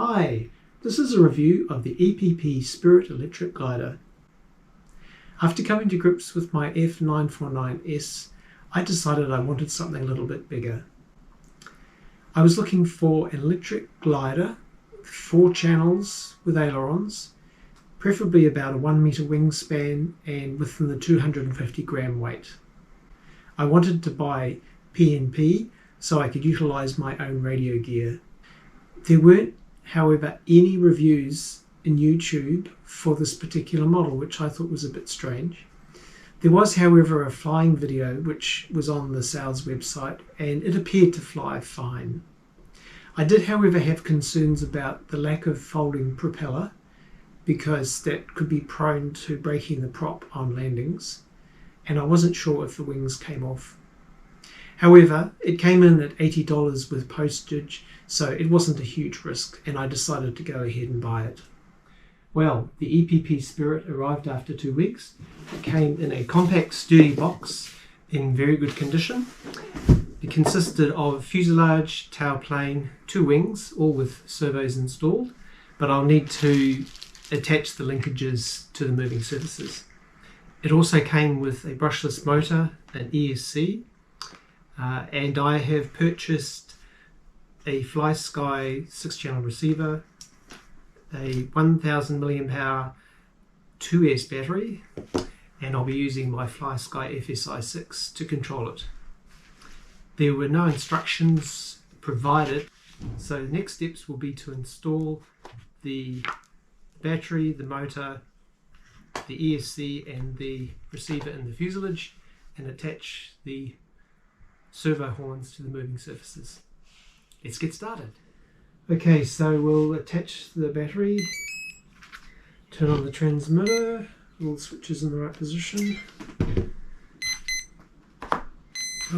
Hi, this is a review of the EPP Spirit Electric Glider. After coming to grips with my F949S, I decided I wanted something a little bit bigger. I was looking for an electric glider, 4 channels with ailerons, preferably about a 1 meter wingspan and within the 250 gram weight. I wanted to buy PNP so I could utilize my own radio gear. There weren't, however, any reviews in YouTube for this particular model, which I thought was a bit strange. There was, however, a flying video which was on the sales website, and it appeared to fly fine. I did, however, have concerns about the lack of folding propeller, because that could be prone to breaking the prop on landings, and I wasn't sure if the wings came off. However, it came in at $80 with postage, so it wasn't a huge risk, and I decided to go ahead and buy it. Well, the EPP Spirit arrived after 2 weeks. It came in a compact, sturdy box in very good condition. It consisted of fuselage, tailplane, 2 wings, all with servos installed, but I'll need to attach the linkages to the moving surfaces. It also came with a brushless motor, an ESC, and I have purchased a FlySky 6-channel receiver, a 1000 mAh 2S battery, and I'll be using my FlySky FSI6 to control it. There were no instructions provided, so the next steps will be to install the battery, the motor, the ESC and the receiver in the fuselage, and attach the servo horns to the moving surfaces. Let's get started. Okay, so we'll attach the battery, turn on the transmitter, all the switches in the right position, put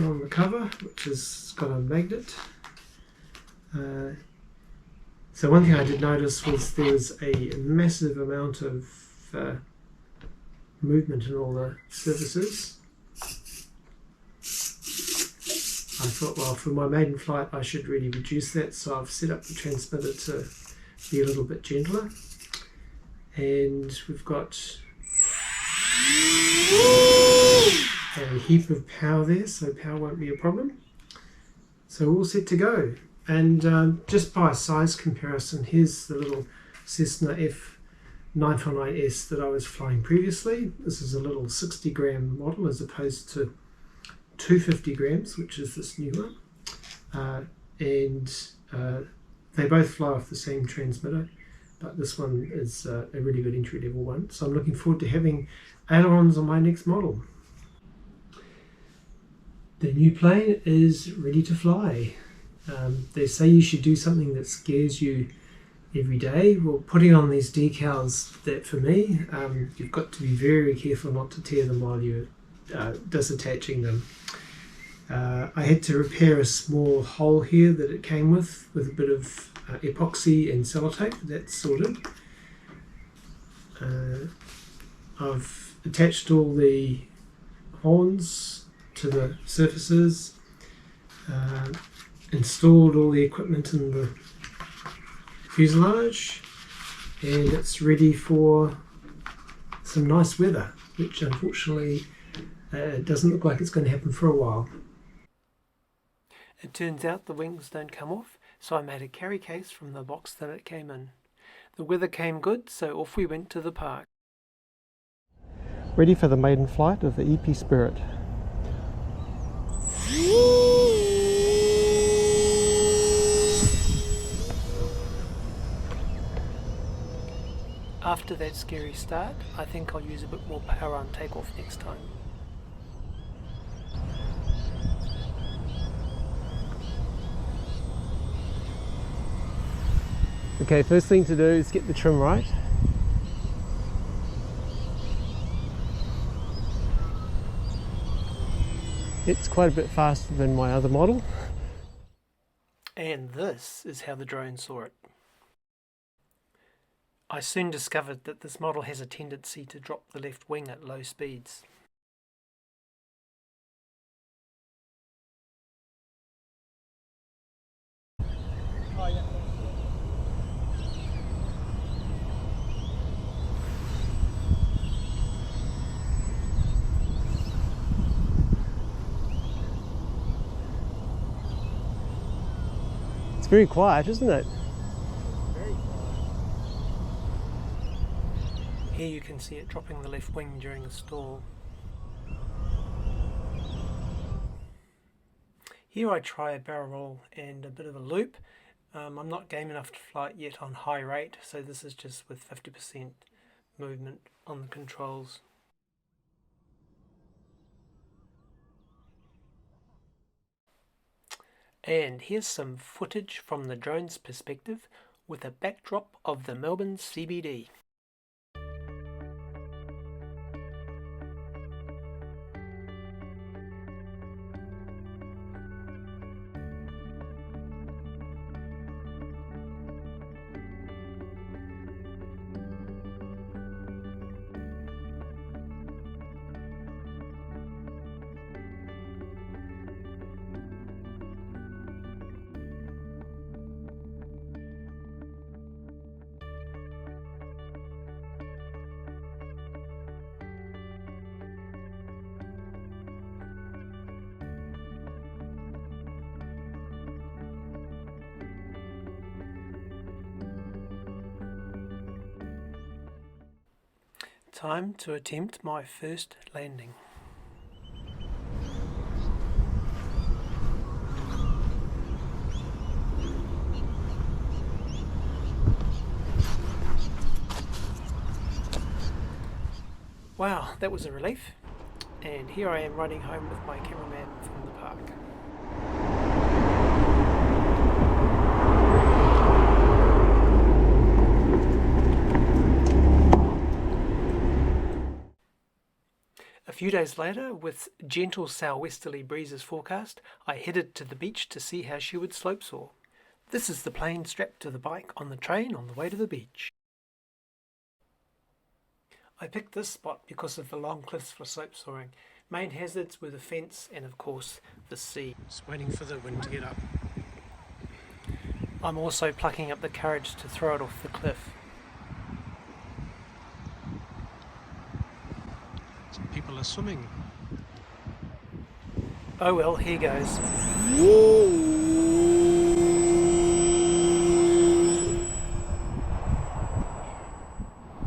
on the cover, which has got a magnet. So one thing I did notice was there's a massive amount of movement in all the surfaces. I thought, well, for my maiden flight I should really reduce that, so I've set up the transmitter to be a little bit gentler. And we've got a heap of power there, so power won't be a problem. So we're all set to go. And just by size comparison, here's the little Cessna F949S that I was flying previously. This is a little 60 gram model as opposed to 250 grams, which is this new one. They both fly off the same transmitter, but this one is a really good entry level one. So I'm looking forward to having ailerons on my next model. The new plane is ready to fly. They say you should do something that scares you every day. Well, putting on these decals, that for me, you've got to be very careful not to tear them while you're disattaching them. I had to repair a small hole here that it came with a bit of epoxy and sellotape. That's sorted. I've attached all the horns to the surfaces, installed all the equipment in the fuselage, and it's ready for some nice weather, which unfortunately doesn't look like it's going to happen for a while. It turns out the wings don't come off, so I made a carry case from the box that it came in. The weather came good, so off we went to the park. Ready for the maiden flight of the EP Spirit. After that scary start, I think I'll use a bit more power on takeoff next time. Okay, first thing to do is get the trim right. It's quite a bit faster than my other model. And this is how the drone saw it. I soon discovered that this model has a tendency to drop the left wing at low speeds. very quiet, isn't it? Very quiet. Here you can see it dropping the left wing during the stall. Here I try a barrel roll and a bit of a loop. I'm not game enough to fly it yet on high rate, so this is just with 50% movement on the controls. And here's some footage from the drone's perspective with a backdrop of the Melbourne CBD. Time to attempt my first landing. Wow, that was a relief. And here I am riding home with my cameraman from the park. A few days later, with gentle southwesterly breezes forecast, I headed to the beach to see how she would slope soar. This is the plane strapped to the bike on the train on the way to the beach. I picked this spot because of the long cliffs for slope soaring. Main hazards were the fence and of course the sea. Just waiting for the wind to get up. I'm also plucking up the courage to throw it off the cliff. Some people are swimming. Oh well, here goes.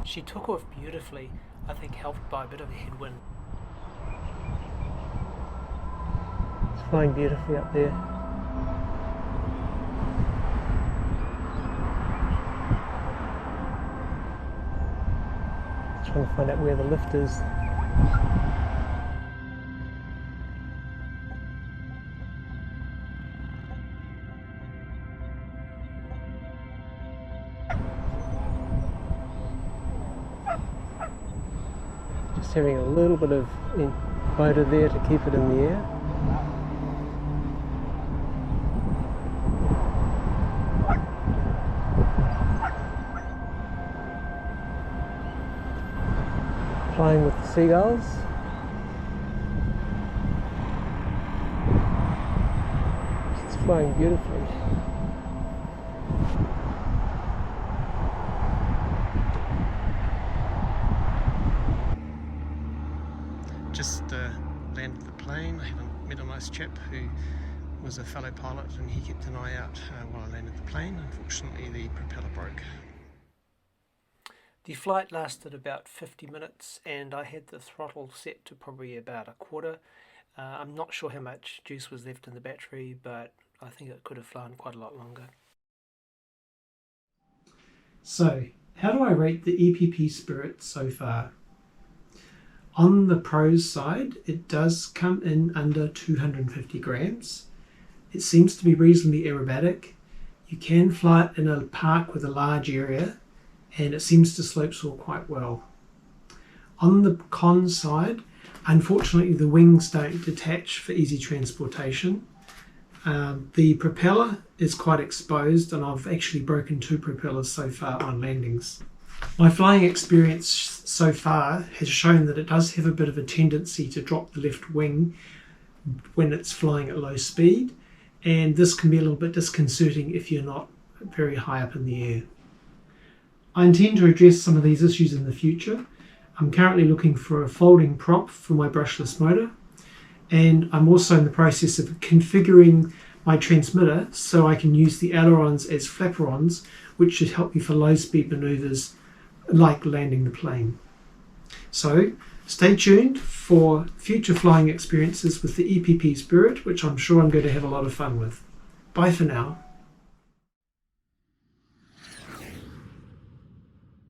She took off beautifully, I think helped by a bit of a headwind. It's flying beautifully up there. Trying to find out where the lift is. Just having a little bit of motor there to keep it in the air. Flying with the seagulls. It's flying beautifully. Just landed the plane. I met a nice chap who was a fellow pilot and he kept an eye out while I landed the plane. Unfortunately the propeller broke. The flight lasted about 50 minutes and I had the throttle set to probably about a quarter. I'm not sure how much juice was left in the battery, but I think it could have flown quite a lot longer. So, how do I rate the EPP Spirit so far? On the pros side, it does come in under 250 grams. It seems to be reasonably aerobatic. You can fly it in a park with a large area, and it seems to slope soar quite well. On the con side, unfortunately the wings don't detach for easy transportation. The propeller is quite exposed and I've actually broken 2 propellers so far on landings. My flying experience so far has shown that it does have a bit of a tendency to drop the left wing when it's flying at low speed, and this can be a little bit disconcerting if you're not very high up in the air. I intend to address some of these issues in the future. I'm currently looking for a folding prop for my brushless motor, and I'm also in the process of configuring my transmitter so I can use the ailerons as flaperons, which should help me for low speed maneuvers like landing the plane. So stay tuned for future flying experiences with the EPP Spirit, which I'm sure I'm going to have a lot of fun with. Bye for now.